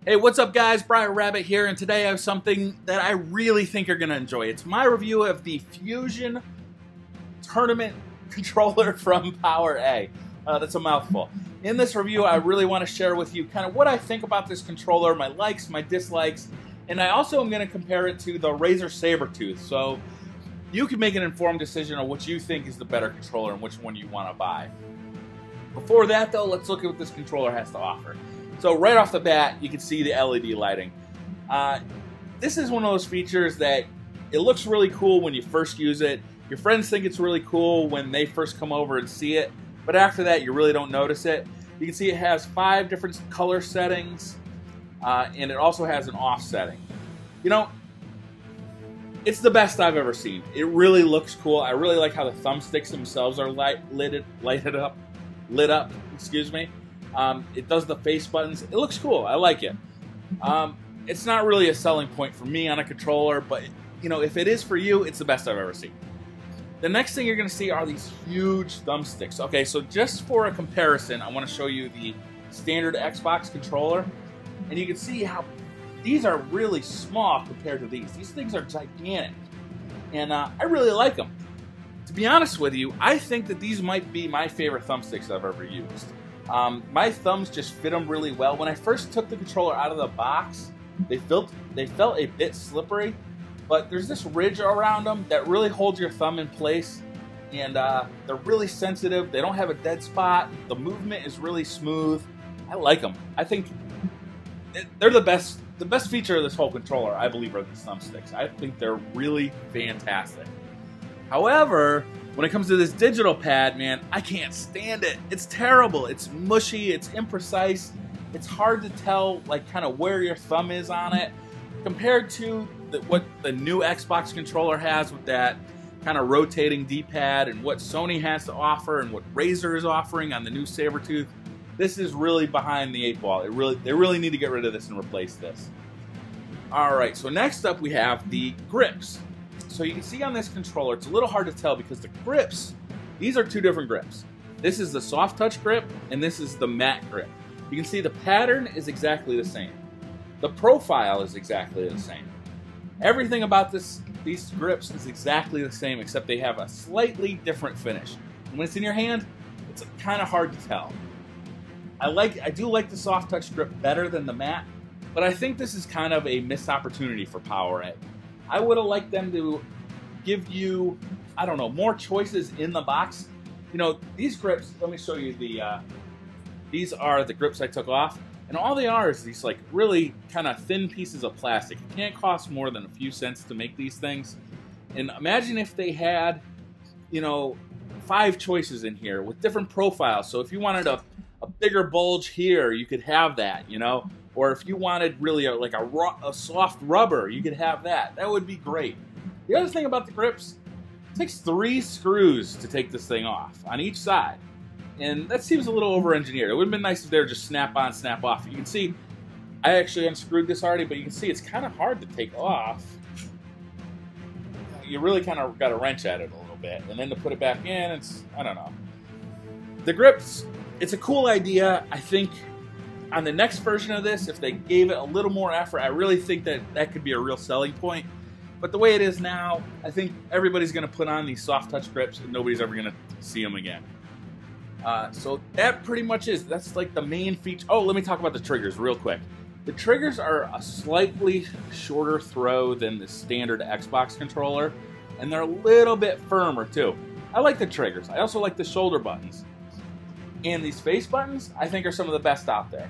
Hey, what's up guys? BriarRabbit here, and today I have something that I really think you're going to enjoy. It's my review of the Fusion Tournament controller from PowerA. That's a mouthful. In this review, I really want to share with you kind of what I think about this controller, my likes, my dislikes, and I also am going to compare it to the Razer Sabertooth, so you can make an informed decision on what you think is the better controller and which one you want to buy. Before that though, let's look at what this controller has to offer. So right off the bat, you can see the LED lighting. This is one of those features that it looks really cool when you first use it. Your friends think it's really cool when they first come over and see it, but after that, you really don't notice it. You can see it has 5 different color settings, and it also has an off setting. You know, it's the best I've ever seen. It really looks cool. I really like how the thumbsticks themselves are lit up. Excuse me. It does the face buttons. It looks cool. I like it. It's not really a selling point for me on a controller, but you know, if it is for you, it's the best I've ever seen. The next thing you're going to see are these huge thumbsticks. Okay, so just for a comparison, I want to show you the standard Xbox controller, and you can see how these are really small compared to these. These things are gigantic, and I really like them. To be honest with you, I think that these might be my favorite thumbsticks I've ever used. My thumbs just fit them really well. When I first took the controller out of the box, they felt a bit slippery, but there's this ridge around them that really holds your thumb in place, and they're really sensitive. They don't have a dead spot. The movement is really smooth. I like them. I think they're the best. The best feature of this whole controller, I believe, are these thumbsticks. I think they're really fantastic. However, when it comes to this digital pad, man, I can't stand it. It's terrible. It's mushy. It's imprecise. It's hard to tell, like, kind of where your thumb is on it compared to what the new Xbox controller has with that kind of rotating D-pad, and what Sony has to offer and what Razer is offering on the new Sabertooth. This is really behind the 8 ball. They really need to get rid of this and replace this. All right, so next up we have the grips. So you can see on this controller, it's a little hard to tell because the grips, these are 2 different grips. This is the soft touch grip, and this is the matte grip. You can see the pattern is exactly the same. The profile is exactly the same. Everything about these grips is exactly the same, except they have a slightly different finish. And when it's in your hand, it's kind of hard to tell. I do like the soft touch grip better than the matte, but I think this is kind of a missed opportunity for PowerA. I would have liked them to give you, I don't know, more choices in the box. You know, these grips, let me show you these are the grips I took off, and all they are is these like really kind of thin pieces of plastic. It can't cost more than a few cents to make these things. And imagine if they had, you know, 5 choices in here with different profiles. So if you wanted a bigger bulge here, you could have that, you know. Or if you wanted really a soft rubber, you could have that. That would be great. The other thing about the grips, it takes 3 screws to take this thing off on each side. And that seems a little over-engineered. It would have been nice if they were just snap on, snap off. You can see, I actually unscrewed this already, but you can see it's kind of hard to take off. You really kind of got to wrench at it a little bit. And then to put it back in, it's, I don't know. The grips, it's a cool idea. I think on the next version of this, if they gave it a little more effort, I really think that could be a real selling point. But the way it is now, I think everybody's going to put on these soft touch grips and nobody's ever going to see them again. So that pretty much that's like the main feature. Oh, let me talk about the triggers real quick. The triggers are a slightly shorter throw than the standard Xbox controller, and they're a little bit firmer too. I like the triggers. I also like the shoulder buttons. And these face buttons, I think, are some of the best out there.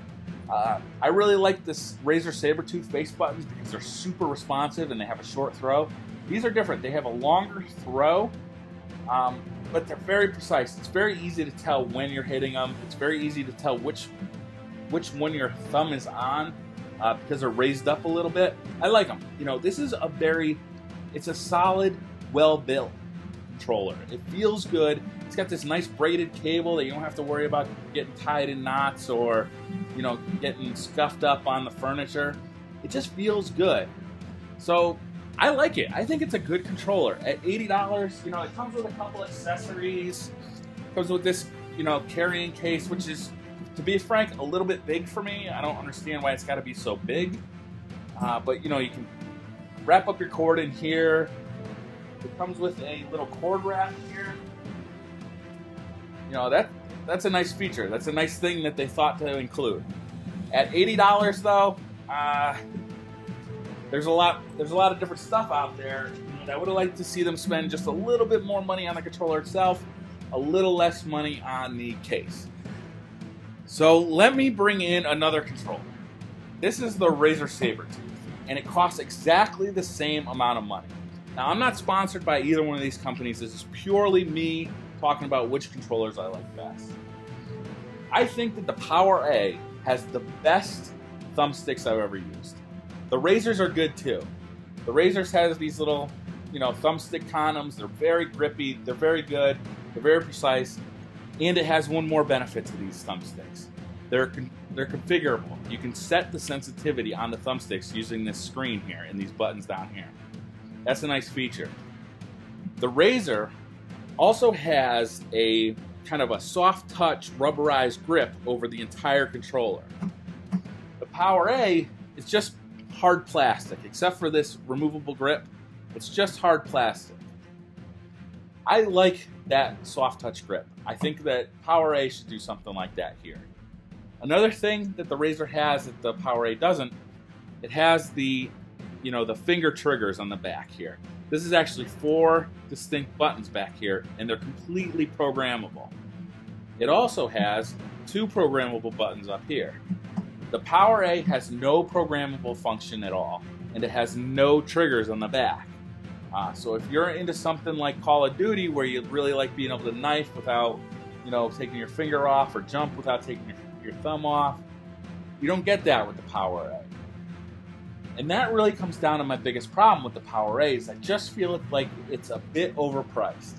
I really like this Razer Sabertooth face buttons because they're super responsive and they have a short throw. These are different. They have a longer throw, but they're very precise. It's very easy to tell when you're hitting them. It's very easy to tell which one your thumb is on because they're raised up a little bit. I like them. You know, this is it's a solid, well-built controller. It feels good. It's got this nice braided cable that you don't have to worry about getting tied in knots or, you know, getting scuffed up on the furniture. It just feels good. So I like it. I think it's a good controller. At $80, you know, it comes with a couple accessories. It comes with this, you know, carrying case, which is to be frank, a little bit big for me. I don't understand why it's got to be so big. But you know, you can wrap up your cord in here. It comes with a little cord wrap here. You know, that's a nice feature. That's a nice thing that they thought to include. At $80 though, there's a lot of different stuff out there. I would have liked to see them spend just a little bit more money on the controller itself, a little less money on the case. So let me bring in another controller. This is the Razer Sabertooth, and it costs exactly the same amount of money. Now, I'm not sponsored by either one of these companies. This is purely me talking about which controllers I like best. I think that the PowerA has the best thumbsticks I've ever used. The Razers are good too. The Razers has these little, you know, thumbstick condoms. They're very grippy. They're very good. They're very precise. And it has one more benefit to these thumbsticks. They're configurable. You can set the sensitivity on the thumbsticks using this screen here and these buttons down here. That's a nice feature. The Razer also has a kind of a soft touch rubberized grip over the entire controller. The PowerA is just hard plastic, except for this removable grip. It's just hard plastic. I like that soft touch grip. I think that PowerA should do something like that here. Another thing that the Razer has that the PowerA doesn't, it has the, you know, the finger triggers on the back here. This is actually 4 distinct buttons back here, and they're completely programmable. It also has 2 programmable buttons up here. The PowerA has no programmable function at all, and it has no triggers on the back. So if you're into something like Call of Duty, where you really like being able to knife without, you know, taking your finger off, or jump without taking your thumb off, you don't get that with the PowerA. And that really comes down to my biggest problem with the PowerA is I just feel like it's a bit overpriced.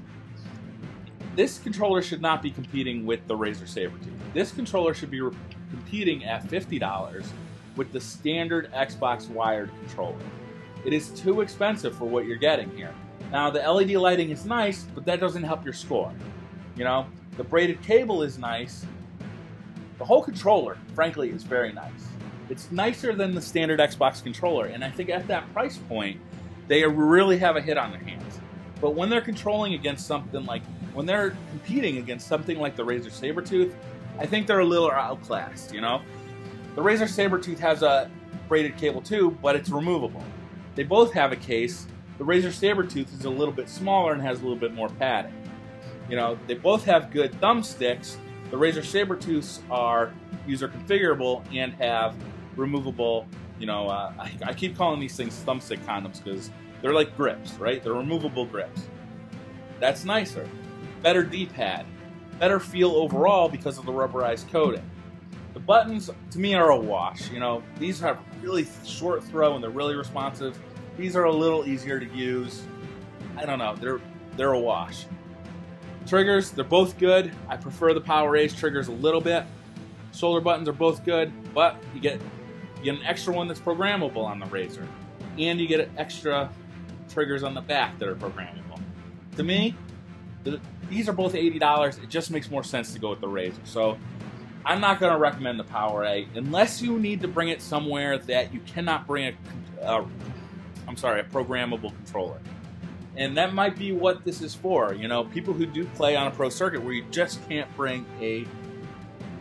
This controller should not be competing with the Razer Sabertooth. This controller should be competing at $50 with the standard Xbox wired controller. It is too expensive for what you're getting here. Now, the LED lighting is nice, but that doesn't help your score. You know, the braided cable is nice. The whole controller, frankly, is very nice. It's nicer than the standard Xbox controller, and I think at that price point, they really have a hit on their hands. But when they're controlling against something like, when they're competing against something like the Razer Sabertooth, I think they're a little outclassed, you know? The Razer Sabertooth has a braided cable too, but it's removable. They both have a case. The Razer Sabertooth is a little bit smaller and has a little bit more padding. You know, they both have good thumbsticks. The Razer Sabertooths are user configurable and have removable, you know, I keep calling these things thumbstick condoms because they're like grips, right? They're removable grips. That's nicer. Better D-pad. Better feel overall because of the rubberized coating. The buttons, to me, are a wash. You know, these have really short throw and they're really responsive. These are a little easier to use. I don't know, they're a wash. Triggers, they're both good. I prefer the PowerA's triggers a little bit. Shoulder buttons are both good, but you get an extra one that's programmable on the Razer. And you get extra triggers on the back that are programmable. To me, these are both $80. It just makes more sense to go with the Razer. So I'm not going to recommend the PowerA unless you need to bring it somewhere that you cannot bring a programmable controller. And that might be what this is for. You know, people who do play on a pro circuit where you just can't bring a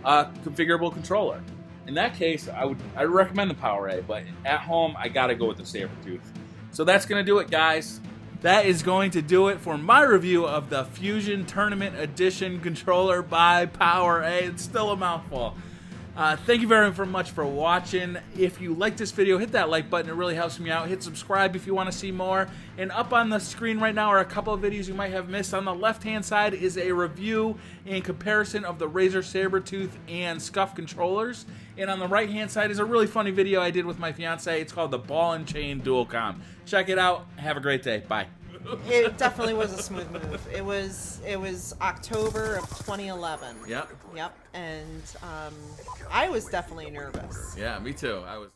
configurable controller. In that case, I'd recommend the PowerA, but at home, I got to go with the Sabertooth. So that's going to do it, guys. That is going to do it for my review of the Fusion Tournament Edition controller by PowerA. It's still a mouthful. Thank you very much for watching. If you like this video, hit that like button. It really helps me out. Hit subscribe if you want to see more. And up on the screen right now are a couple of videos you might have missed. On the left-hand side is a review and comparison of the Razer Sabertooth and Scuf controllers. And on the right-hand side is a really funny video I did with my fiance. It's called the Ball and Chain Dual Com. Check it out. Have a great day. Bye. It definitely was a smooth move. It was October of 2011. Yep. And I was definitely nervous. Yeah, me too. I was.